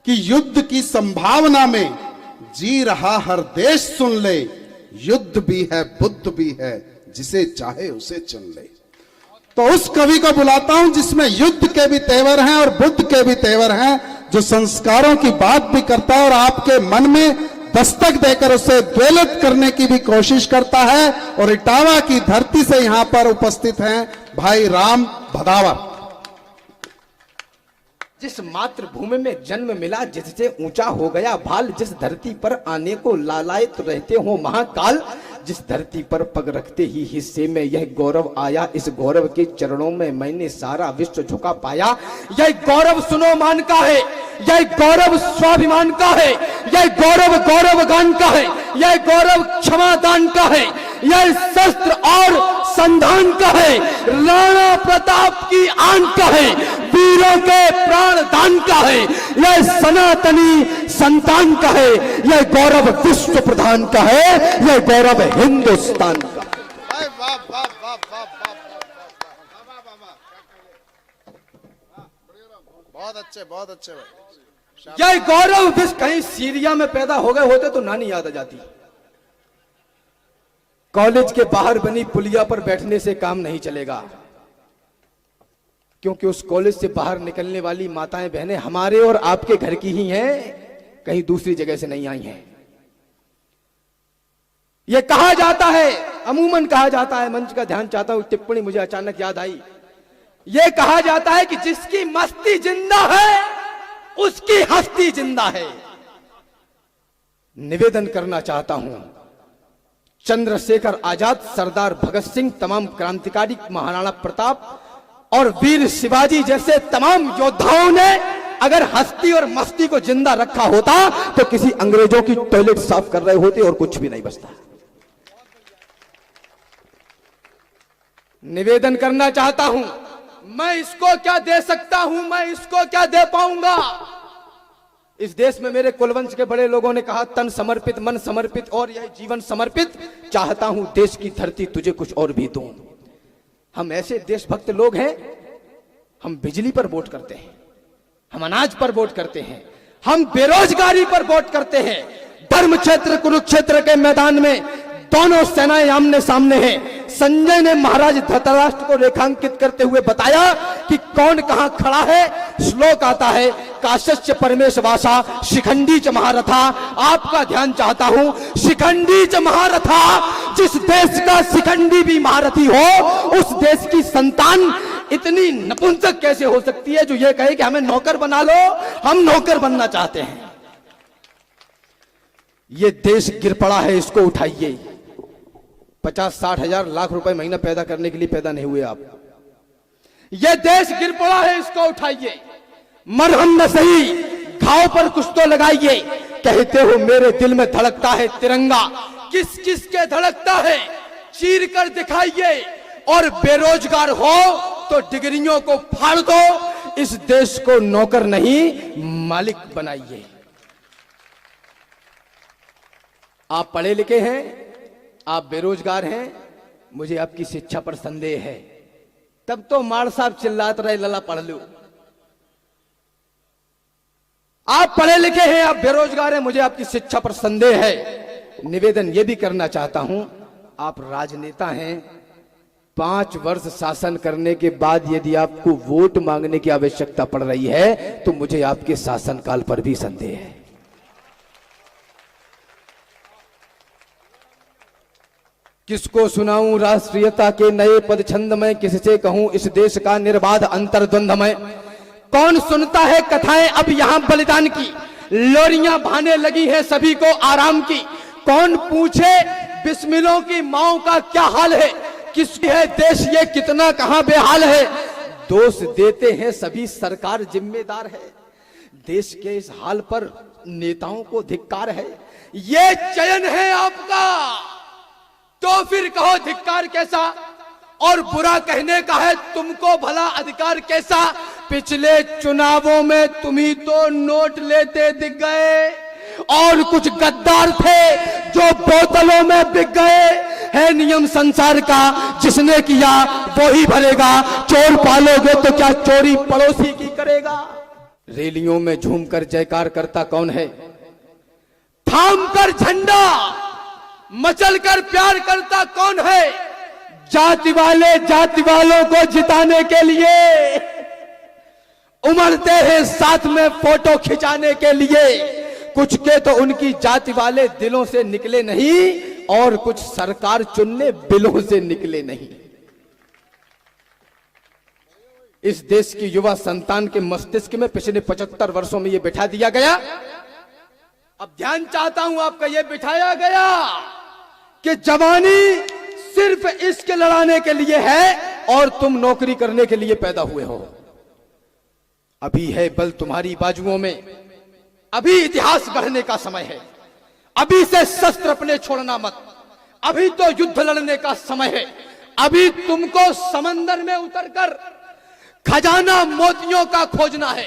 कि युद्ध की संभावना में जी रहा हर देश सुन ले, युद्ध भी है बुद्ध भी है, जिसे चाहे उसे चुन ले। तो उस कवि को बुलाता हूं जिसमें युद्ध के भी तेवर हैं और बुद्ध के भी तेवर हैं, जो संस्कारों की बात भी करता है और आपके मन में दस्तक देकर उसे द्वेलित करने की भी कोशिश करता है। और इटावा की धरती से यहां पर उपस्थित हैं भाई राम भदावर। जिस मातृभूमि में जन्म मिला, जिससे ऊंचा हो गया भाल, जिस धरती पर आने को लालायित रहते हो महाकाल, जिस धरती पर पग रखते ही हिस्से में यह गौरव आया, इस गौरव के चरणों में मैंने सारा विश्व झुका पाया। यह गौरव सुनो मान का है, यह गौरव स्वाभिमान का है, यह गौरव गौरव गान का है, यह गौरव क्षमा दान का है, यह शस्त्र और संधान का है, राणा प्रताप की आन का है, वीरों के प्राण दान का है, यह सनातनी संतान का है, यह गौरव विश्व प्रधान का है, यह गौरव हिंदुस्तान का। बहुत अच्छे बहुत अच्छे। यह गौरव विश्व, कहीं सीरिया में पैदा हो गए होते तो नानी याद आ जाती। कॉलेज के बाहर बनी पुलिया पर बैठने से काम नहीं चलेगा, क्योंकि उस कॉलेज से बाहर निकलने वाली माताएं बहनें हमारे और आपके घर की ही हैं, कहीं दूसरी जगह से नहीं आई हैं। यह कहा जाता है, अमूमन कहा जाता है, मंच का ध्यान चाहता हूं, टिप्पणी मुझे अचानक याद आई। यह कहा जाता है कि जिसकी मस्ती जिंदा है उसकी हस्ती जिंदा है। निवेदन करना चाहता हूं, चंद्रशेखर आजाद, सरदार भगत सिंह, तमाम क्रांतिकारी, महाराणा प्रताप और वीर शिवाजी जैसे तमाम योद्धाओं ने अगर हस्ती और मस्ती को जिंदा रखा होता तो किसी अंग्रेजों की टॉयलेट साफ कर रहे होते और कुछ भी नहीं बचता। निवेदन करना चाहता हूं, मैं इसको क्या दे सकता हूं, मैं इसको क्या दे पाऊंगा। इस देश में मेरे कुलवंश के बड़े लोगों ने कहा, तन समर्पित, मन समर्पित और यह जीवन समर्पित। चाहता हूं देश की धरती तुझे कुछ और भी दूं। हम ऐसे देशभक्त लोग हैं, हम बिजली पर वोट करते हैं, हम अनाज पर वोट करते हैं, हम बेरोजगारी पर वोट करते हैं। धर्म क्षेत्र कुरुक्षेत्र के मैदान में दोनों सेनाएं आमने सामने हैं। संजय ने महाराज धृतराष्ट्र को रेखांकित करते हुए बताया कि कौन कहां खड़ा है। श्लोक आता है, काश्यश्च परमेश वासा शिखंडी च महारथा। आपका ध्यान चाहता हूं, शिखंडी च महारथा, जिस देश का शिखंडी भी महारथी हो, उस देश की संतान इतनी नपुंसक कैसे हो सकती है जो ये कहे कि हमें नौकर बना लो। हम नौकर बनना चाहते हैं। ये देश गिर पड़ा है, इसको उठाइए। 50-60 हजार लाख रुपए महीना पैदा करने के लिए पैदा नहीं हुए आप। यह देश गिर पड़ा है, इसको उठाइए। मरहम न सही, घाव पर कुछ तो लगाइए। कहते हो मेरे दिल में धड़कता है तिरंगा, किस किस के धड़कता है चीर कर दिखाइए। और बेरोजगार हो तो डिग्रियों को फाड़ दो, इस देश को नौकर नहीं मालिक बनाइए। आप पढ़े लिखे हैं, आप बेरोजगार हैं, मुझे आपकी शिक्षा पर संदेह है। तब तो माड़ साहब चिल्लाते रहे, लला पढ़ लो। आप पढ़े लिखे हैं, आप बेरोजगार हैं, मुझे आपकी शिक्षा पर संदेह है। निवेदन यह भी करना चाहता हूं, आप राजनेता हैं, 5 वर्ष शासन करने के बाद यदि आपको वोट मांगने की आवश्यकता पड़ रही है तो मुझे आपके शासनकाल पर भी संदेह है। किसको सुनाऊं राष्ट्रीयता के नए पद छंद में, किससे कहूं इस देश का निर्बाध अंतर्द्वंद में। कौन सुनता है कथाएं अब यहां बलिदान की, लोरियां बहाने लगी है सभी को आराम की। कौन पूछे बिस्मिलों की माओ का क्या हाल है, किसकी है देश ये कितना कहां बेहाल है। दोष देते हैं सभी, सरकार जिम्मेदार है। देश के इस हाल पर नेताओं को धिक्कार है। ये चयन है आपका तो फिर कहो धिक्कार कैसा, और बुरा कहने का है तुमको भला अधिकार कैसा। पिछले चुनावों में तुम ही तो नोट लेते दिख गए, और कुछ गद्दार थे जो बोतलों में बिक गए। है नियम संसार का, जिसने किया वो ही भरेगा। चोर पालोगे तो क्या चोरी पड़ोसी की करेगा। रैलियों में झूमकर जयकार करता कौन है? थाम कर झंडा मचल कर प्यार करता कौन है? जाति वाले जाति वालों को जिताने के लिए उमड़ते हैं साथ में फोटो खिंचाने के लिए। कुछ के तो उनकी जाति वाले दिलों से निकले नहीं और कुछ सरकार चुनने बिलों से निकले नहीं। इस देश की युवा संतान के मस्तिष्क में पिछले 75 वर्षों में यह बिठा दिया गया। अब ध्यान चाहता हूं आपका, यह बिठाया गया कि जवानी सिर्फ इश्क लड़ाने के लिए है और तुम नौकरी करने के लिए पैदा हुए हो। अभी है बल तुम्हारी बाजुओं में, अभी इतिहास गढ़ने का समय है। अभी से शस्त्र अपने छोड़ना मत, अभी तो युद्ध लड़ने का समय है। अभी तुमको समंदर में उतरकर खजाना मोतियों का खोजना है।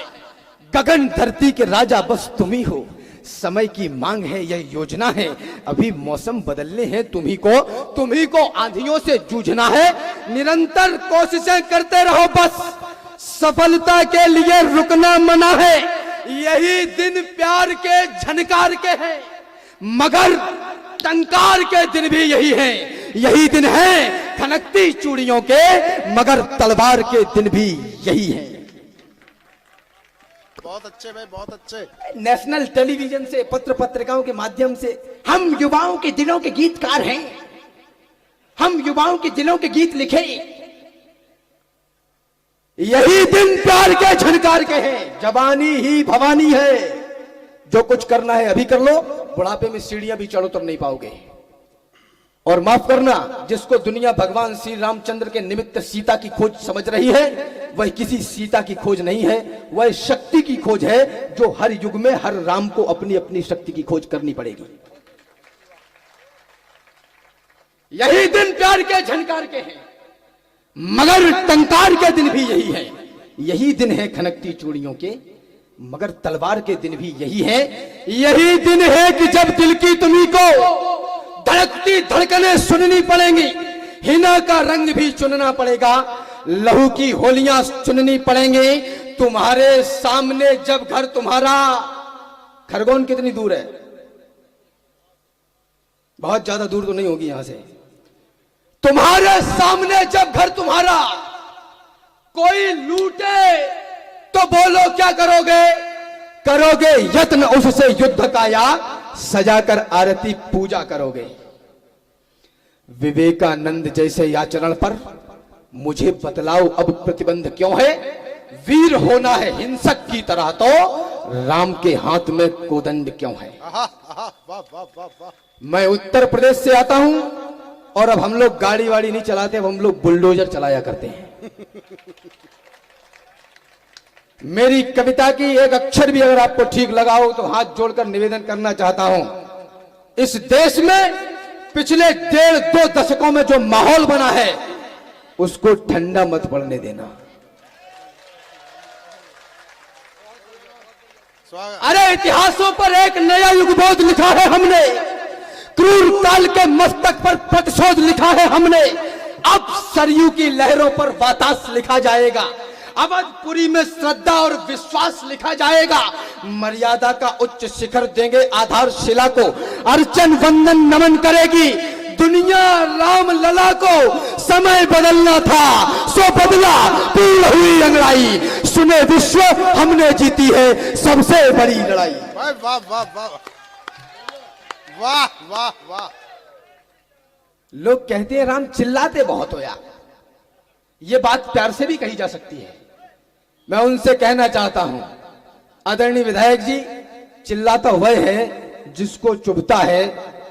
गगन धरती के राजा बस तुम ही हो, समय की मांग है, यह योजना है। अभी मौसम बदलने हैं, तुम्ही को आंधियों से जूझना है। निरंतर कोशिशें करते रहो, बस सफलता के लिए रुकना मना है। यही दिन प्यार के झनकार के हैं, मगर टंकार के दिन भी यही है। यही दिन है खनकती चूड़ियों के, मगर तलवार के दिन भी यही है। बहुत अच्छे भाई, बहुत अच्छे। नेशनल टेलीविजन से, पत्र पत्रिकाओं के माध्यम से हम युवाओं के दिलों के गीतकार हैं। हम युवाओं के दिलों के गीत लिखे। यही दिन प्यार के झनकार के हैं। जवानी ही भवानी है, जो कुछ करना है अभी कर लो, बुढ़ापे में सीढ़ियां भी चढ़ो तो नहीं पाओगे। और माफ करना, जिसको दुनिया भगवान श्री रामचंद्र के निमित्त सीता की खोज समझ रही है, वह किसी सीता की खोज नहीं है, वह शक्ति की खोज है, जो हर युग में हर राम को अपनी अपनी शक्ति की खोज करनी पड़ेगी। यही दिन प्यार के झनकार के हैं, मगर टंकार के दिन भी यही है। यही दिन है खनकती चूड़ियों के, मगर तलवार के दिन भी यही है। यही दिन है कि जब दिल की तुम्ही को धड़कती धड़कने सुननी पड़ेंगी, हिना का रंग भी चुनना पड़ेगा, लहू की होलियां चुननी पड़ेंगी। तुम्हारे सामने जब घर तुम्हारा, खरगोन कितनी दूर है? बहुत ज्यादा दूर तो नहीं होगी यहां से। तुम्हारे सामने जब घर तुम्हारा कोई लूटे तो बोलो क्या करोगे? करोगे यत्न उससे युद्ध का, या सजाकर आरती पूजा करोगे? विवेकानंद जैसे आचरण पर मुझे बतलाओ अब प्रतिबंध क्यों है? वीर होना है हिंसक की तरह, तो राम के हाथ में कोदंड क्यों है? मैं उत्तर प्रदेश से आता हूं और अब हम लोग गाड़ी वाड़ी नहीं चलाते, अब हम लोग बुलडोजर चलाया करते हैं। मेरी कविता की एक अक्षर भी अगर आपको ठीक लगा हो तो हाथ जोड़कर निवेदन करना चाहता हूं, इस देश में पिछले 1.5-2 दशकों में जो माहौल बना है उसको ठंडा मत पड़ने देना। अरे इतिहासों पर एक नया युगबोध लिखा है हमने, क्रूर काल के मस्तक पर प्रतिशोध लिखा है हमने। अब सरयू की लहरों पर वातास लिखा जाएगा, अवधपुरी में श्रद्धा और विश्वास लिखा जाएगा। मर्यादा का उच्च शिखर देंगे आधारशिला को, अर्चन वंदन नमन करेगी दुनिया राम लला को। समय बदलना था सो बदला, पूर्ण हुई अंगड़ाई, सुने विश्व हमने जीती है सबसे बड़ी लड़ाई। वाह वाह वाह वाह वाह वाह वाह। लोग कहते हैं राम चिल्लाते बहुत हो यार, ये बात प्यार से भी कही जा सकती है। मैं उनसे कहना चाहता हूं, आदरणीय विधायक जी, चिल्लाता वह है जिसको चुभता है,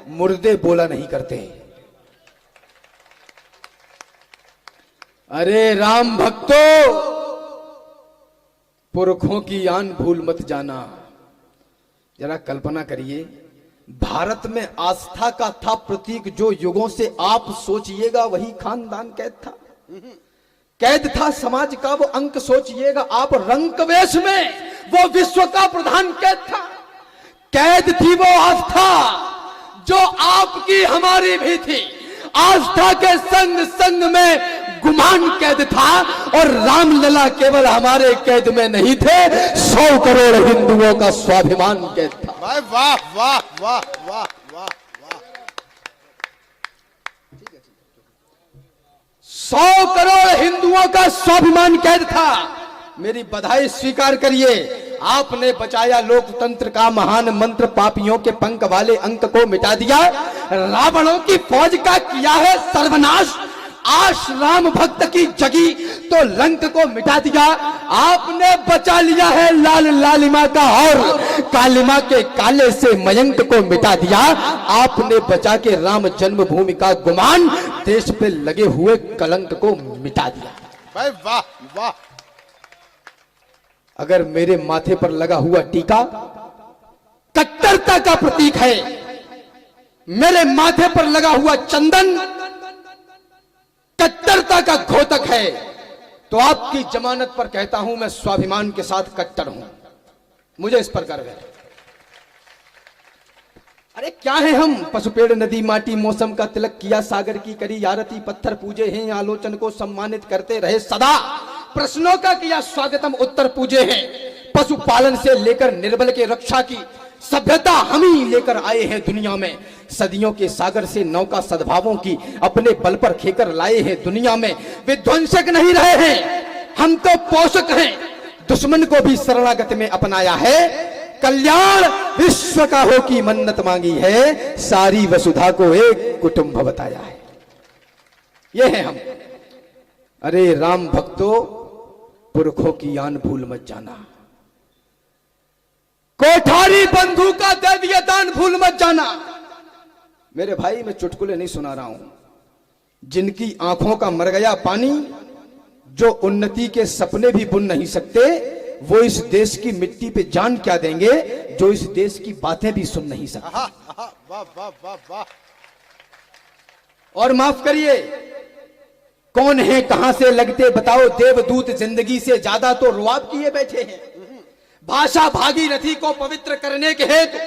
मुर्दे बोला नहीं करते। अरे राम भक्तों, पुरखों की आन भूल मत जाना। जरा कल्पना करिए, भारत में आस्था का था प्रतीक जो युगों से आप सोचिएगा वही खानदान कैद था। कैद था समाज का वो अंक सोचिएगा आप, रंकवेश में वो विश्व का प्रधान कैद था। कैद थी वो आस्था जो आपकी हमारी भी थी। आस्था के संग संग में गुमान कैद था और रामलला केवल हमारे कैद में नहीं थे, 100 करोड़ हिंदुओं का स्वाभिमान कैद था। वाह वाह वाह वाह वाह वाह वाह। 100 करोड़ हिंदुओं का स्वाभिमान कैद था। मेरी बधाई स्वीकार करिए, आपने बचाया लोकतंत्र का महान मंत्र, पापियों के पंख वाले अंक को मिटा दिया, रावणों की फौज का किया है सर्वनाश, आश राम भक्त की जगी तो लंक को मिटा दिया। आपने बचा लिया है लाल लालिमा का और कालिमा के काले से मयंक को मिटा दिया। आपने बचा के राम जन्मभूमि का गुमान, देश पे लगे हुए कलंक को मिटा दिया। भाई वाह वाह। अगर मेरे माथे पर लगा हुआ टीका कट्टरता का प्रतीक है, मेरे माथे पर लगा हुआ चंदन कट्टरता का घोतक है, तो आपकी जमानत पर कहता हूं मैं स्वाभिमान के साथ कट्टर हूं, मुझे इस पर गर्व है। अरे क्या है हम, पशु पेड़ नदी माटी मौसम का तिलक किया, सागर की करी आरती, पत्थर पूजे हैं, आलोचन को सम्मानित करते रहे सदा, प्रश्नों का किया स्वागतम उत्तर पूजे हैं, पशुपालन से लेकर निर्बल के रक्षा की सभ्यता हम ही लेकर आए हैं दुनिया में, सदियों के सागर से नौका सद्भावों की अपने बल पर खेकर लाए हैं दुनिया में। विध्वंसक नहीं रहे हैं, हम तो पोषक हैं, दुश्मन को भी शरणागत में अपनाया है, कल्याण विश्व का हो की मन्नत मांगी है, सारी वसुधा को एक कुटुंब बताया है। ये है हम। अरे राम भक्तों, पुरखों की आन भूल मत जाना, कोठारी बंधु का दे दिया दान भूल मत जाना। मेरे भाई, मैं चुटकुले नहीं सुना रहा हूं, जिनकी आंखों का मर गया पानी, जो उन्नति के सपने भी बुन नहीं सकते, वो इस देश की मिट्टी पे जान क्या देंगे, जो इस देश की बातें भी सुन नहीं सकते। वाह वाह वाह वाह। और माफ करिए, कौन है कहां से लगते बताओ, देवदूत जिंदगी से ज्यादा तो रुआब किए बैठे हैं, भाषा भागीरथी को पवित्र करने के हेतु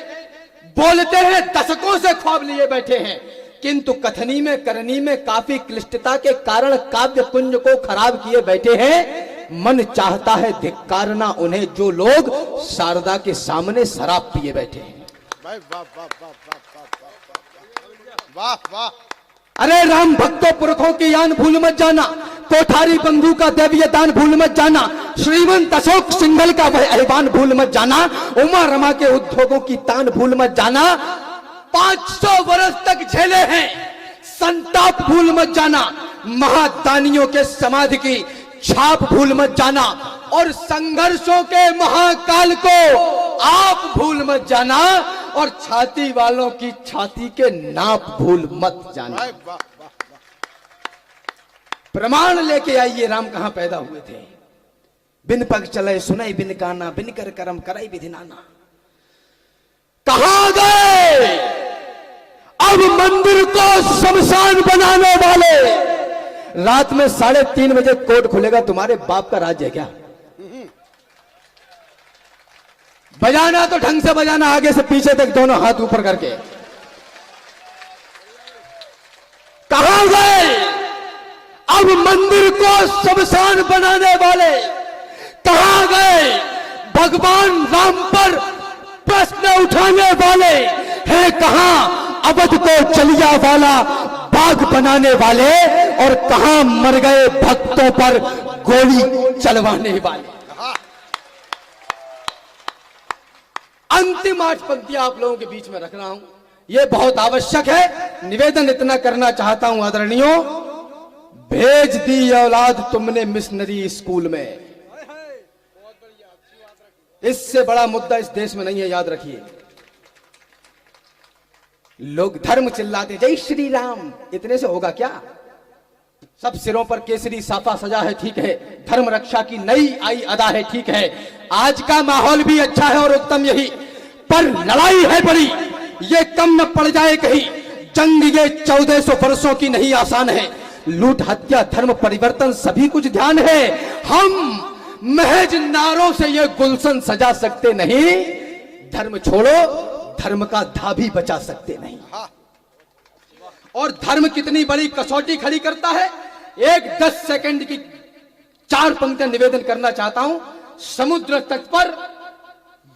बोलते हैं, दशकों से ख्वाब लिए बैठे हैं, किंतु कथनी में करनी में काफी क्लिष्टता के कारण काव्य पुंज को खराब किए बैठे हैं। मन चाहता है धिक्कारना उन्हें जो लोग शारदा के सामने शराब पिए बैठे हैं। वाह वाह वाह वाह वाह वाह। अरे राम भक्तों, पुरखों की यान भूल मत जाना, कोठारी बंधु का दैवीय दान भूल मत जाना, श्रीमंत अशोक सिंघल का वह ऐवान भूल मत जाना, उमा रमा के उद्योगों की तान भूल मत जाना, 500 वर्ष तक झेले हैं संताप भूल मत जाना, महादानियों के समाधि की छाप भूल मत जाना, और संघर्षों के महाकाल को आप भूल मत जाना, और छाती वालों की छाती के नाप भूल मत जाना। प्रमाण लेके आइए, राम कहां पैदा हुए थे। बिन पग चले सुनाई बिन काना, बिन कर करम कराई विधि नाना। कहां गए अब मंदिर को शमशान बनाने वाले? रात में 3:30 बजे कोर्ट खुलेगा, तुम्हारे बाप का राज्य है क्या? बजाना तो ढंग से बजाना, आगे से पीछे तक दोनों हाथ ऊपर करके। कहां गए अब मंदिर को शमशान बनाने वाले? कहां गए भगवान राम पर प्रश्न उठाने वाले? है कहां अवध को चलिया वाला बाग बनाने वाले? और कहां मर गए भक्तों पर गोली चलवाने वाले? अंतिम 8 पंक्तियां आप लोगों के बीच में रख रहा हूं, यह बहुत आवश्यक है। निवेदन इतना करना चाहता हूं आदरणीयों, भेज दी औलाद तुमने मिशनरी स्कूल में। इससे बड़ा मुद्दा इस देश में नहीं है, याद रखिए। लोग धर्म चिल्लाते जय श्री राम, इतने से होगा क्या? सब सिरों पर केसरी साफा सजा है, ठीक है, धर्म रक्षा की नई आई अदा है, ठीक है, आज का माहौल भी अच्छा है और उत्तम यही, पर लड़ाई है बड़ी, ये कम न पड़ जाए कहीं। जंग ये 1400 वर्षों की नहीं आसान है, लूट हत्या धर्म परिवर्तन सभी कुछ ध्यान है। हम महज नारों से ये गुलशन सजा सकते नहीं, धर्म छोड़ो धर्म का धा भी बचा सकते नहीं। और धर्म कितनी बड़ी कसौटी खड़ी करता है, एक 10 सेकंड की 4 पंक्तियां निवेदन करना चाहता हूं। समुद्र तट पर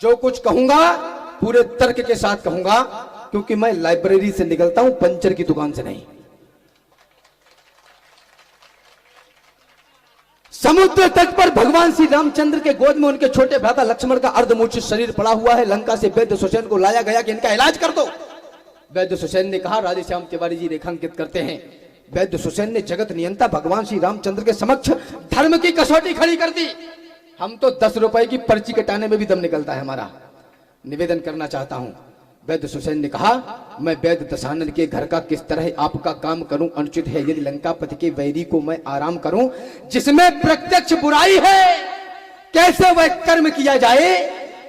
जो कुछ कहूंगा पूरे तर्क के साथ कहूंगा, क्योंकि मैं लाइब्रेरी से निकलता हूं, पंचर की दुकान से नहीं। समुद्र तट पर भगवान श्री रामचंद्र के गोद में उनके छोटे भ्राता लक्ष्मण का अर्धमूर्छित शरीर पड़ा हुआ है। लंका से वैद्य सुसैन को लाया गया कि इनका इलाज कर दो। वैद्य सुसैन ने कहा, राधेश्याम तिवारी जी रेखांकित करते हैं, वैद्य सुसैन ने जगत नियंता भगवान श्री रामचंद्र के समक्ष धर्म की कसौटी खड़ी कर दी। हम तो 10 रुपए की पर्ची कटाने में भी दम निकलता है हमारा। निवेदन करना चाहता हूं। वैद्य सुसैन ने कहा, मैं वैद्य दशानन के घर का किस तरह आपका काम करूं अनुचित है। यदि लंकापति के वैरी को मैं आराम करूं जिसमें प्रत्यक्ष बुराई है, कैसे वह कर्म किया जाए।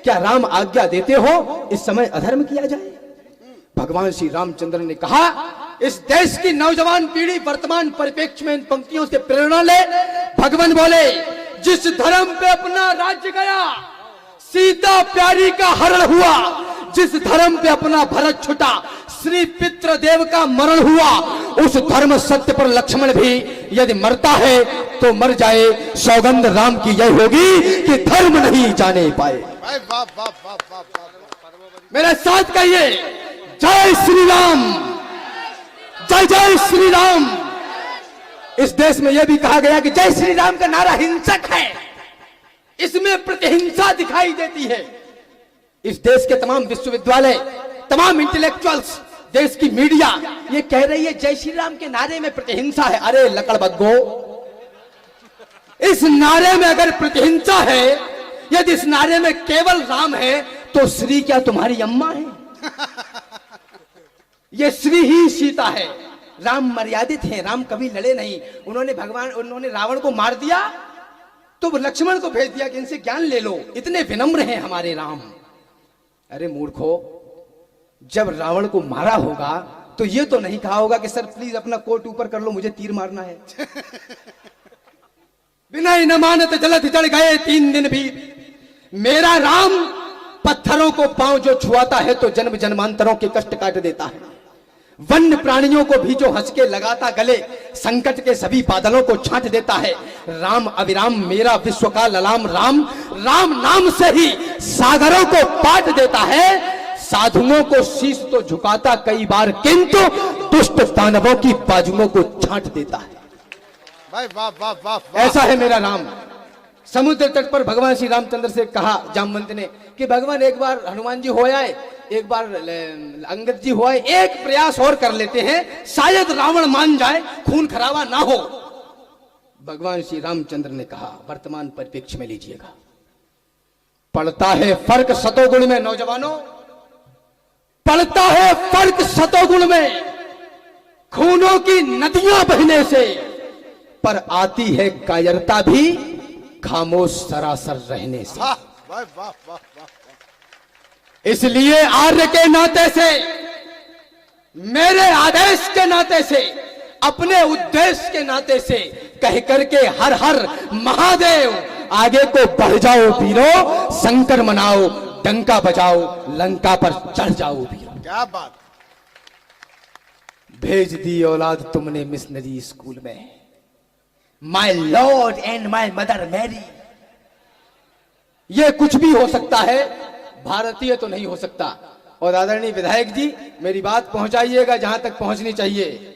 क्या राम आज्ञा देते हो इस समय अधर्म किया जाए। भगवान श्री रामचंद्र ने कहा, इस देश की नौजवान पीढ़ी वर्तमान परिप्रेक्ष्य में इन पंक्तियों से प्रेरणा ले। भगवान बोले, जिस धर्म पे अपना राज्य गया सीता प्यारी का हरण हुआ, जिस धर्म पे अपना भरत छुटा श्री पितृदेव का मरण हुआ, उस धर्म सत्य पर लक्ष्मण भी यदि मरता है तो मर जाए। सौगंध राम की यह होगी कि धर्म नहीं जाने पाए। मेरे साथ कहिए, जय श्री राम, जय जय श्री राम। इस देश में यह भी कहा गया कि जय श्री राम का नारा हिंसक है, इसमें प्रतिहिंसा दिखाई देती है। इस देश के तमाम विश्वविद्यालय, तमाम इंटेलेक्चुअल्स, देश की मीडिया ये कह रही है जय श्री राम के नारे में प्रतिहिंसा है। अरे लकड़बग्गो, इस नारे में अगर प्रतिहिंसा है, यदि इस नारे में केवल राम है, तो श्री क्या तुम्हारी अम्मा है। ये श्री ही सीता है। राम मर्यादित है, राम कभी लड़े नहीं। उन्होंने रावण को मार दिया तो लक्ष्मण को भेज दिया कि इनसे ज्ञान ले लो, इतने विनम्र हैं हमारे राम। अरे मूर्खो, जब रावण को मारा होगा तो ये तो नहीं कहा होगा कि सर प्लीज अपना कोट ऊपर कर लो, मुझे तीर मारना है। बिना न मानत जलत चढ़ गए 3 दिन भी। मेरा राम पत्थरों को पांव जो छुआता है तो जन्म जन्मांतरों के कष्ट काट देता है। वन्य प्राणियों को भी जो हंस के लगाता गले, संकट के सभी बादलों को छांट देता है। राम अविराम मेरा विश्व का ललाम राम, राम नाम से ही सागरों को पाट देता है। साधुओं को शीश तो झुकाता कई बार, किंतु दुष्ट दानवों की बाजुओं को छांट देता है। भाई वाह वाह वाह, ऐसा है मेरा राम। समुद्र तट पर भगवान श्री रामचंद्र से कहा जामवंत ने कि भगवान एक बार हनुमान जी हो आए, एक बार अंगद जी हो आए, एक प्रयास और कर लेते हैं, शायद रावण मान जाए, खून खराबा ना हो। भगवान श्री रामचंद्र ने कहा, वर्तमान परिप्रेक्ष्य में लीजिएगा, पड़ता है फर्क सतोगुण में नौजवानों, पड़ता है फर्क सतोगुण में। खूनों की नदियां बहने से, पर आती है कायरता भी खामोश सरासर रहने से। वाह वाह वाह वाह वाह। इसलिए आर्य के नाते से, मेरे आदेश के नाते से, अपने उद्देश्य के नाते से कह करके हर हर महादेव, आगे को बढ़ जाओ वीरो, शंकर मनाओ, डंका बजाओ, लंका पर चढ़ जाओ वीरो। क्या बात। भेज दी औलाद तुमने मिशनरी स्कूल में, my lord and my mother Mary. ये कुछ भी हो सकता है, भारतीय तो नहीं हो सकता। और आदरणीय विधायक जी, मेरी बात पहुंचाइएगा जहां तक पहुंचनी चाहिए।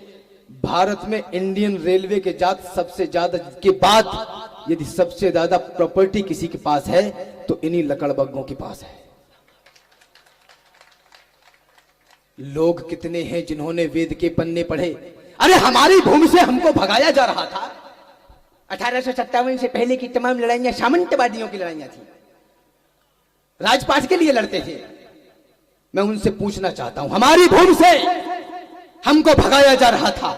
भारत में इंडियन रेलवे के जात सबसे ज्यादा के बाद यदि सबसे ज्यादा प्रॉपर्टी किसी के पास है तो इन्हीं लकड़बग्गों के पास है। लोग कितने हैं जिन्होंने वेद के पन्ने पढ़े। अरे हमारी भूमि से हमको भगाया जा रहा था। 1857 से पहले की तमाम लड़ाइयां सामंतवादियों की लड़ाइयां थी, राजपाट के लिए लड़ते थे। मैं उनसे पूछना चाहता हूं, हमारी भूमि से हमको भगाया जा रहा था,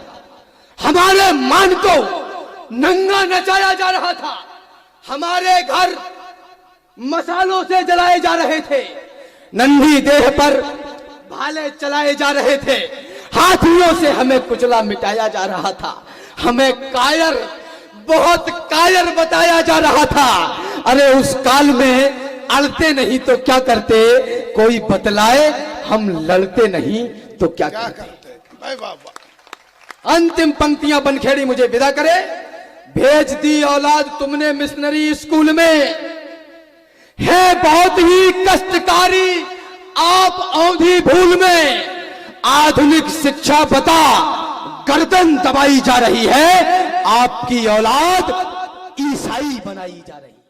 हमारे मान को नंगा नचाया जा रहा था, हमारे घर मसालों से जलाए जा रहे थे, नन्ही देह पर भाले चलाए जा रहे थे, हाथियों से हमें कुचला मिटाया जा रहा था, हमें कायर, बहुत कायर बताया जा रहा था। अरे उस काल में अड़ते नहीं तो क्या करते, कोई बतलाए, हम लड़ते नहीं तो क्या करते। भाई वाह वाह। अंतिम पंक्तियां बनखेड़ी मुझे विदा करे। भेज दी औलाद तुमने मिशनरी स्कूल में, है बहुत ही कष्टकारी आप औंधी भूल में। आधुनिक शिक्षा बता गर्दन दबाई जा रही है, आपकी औलाद ईसाई बनाई जा रही है।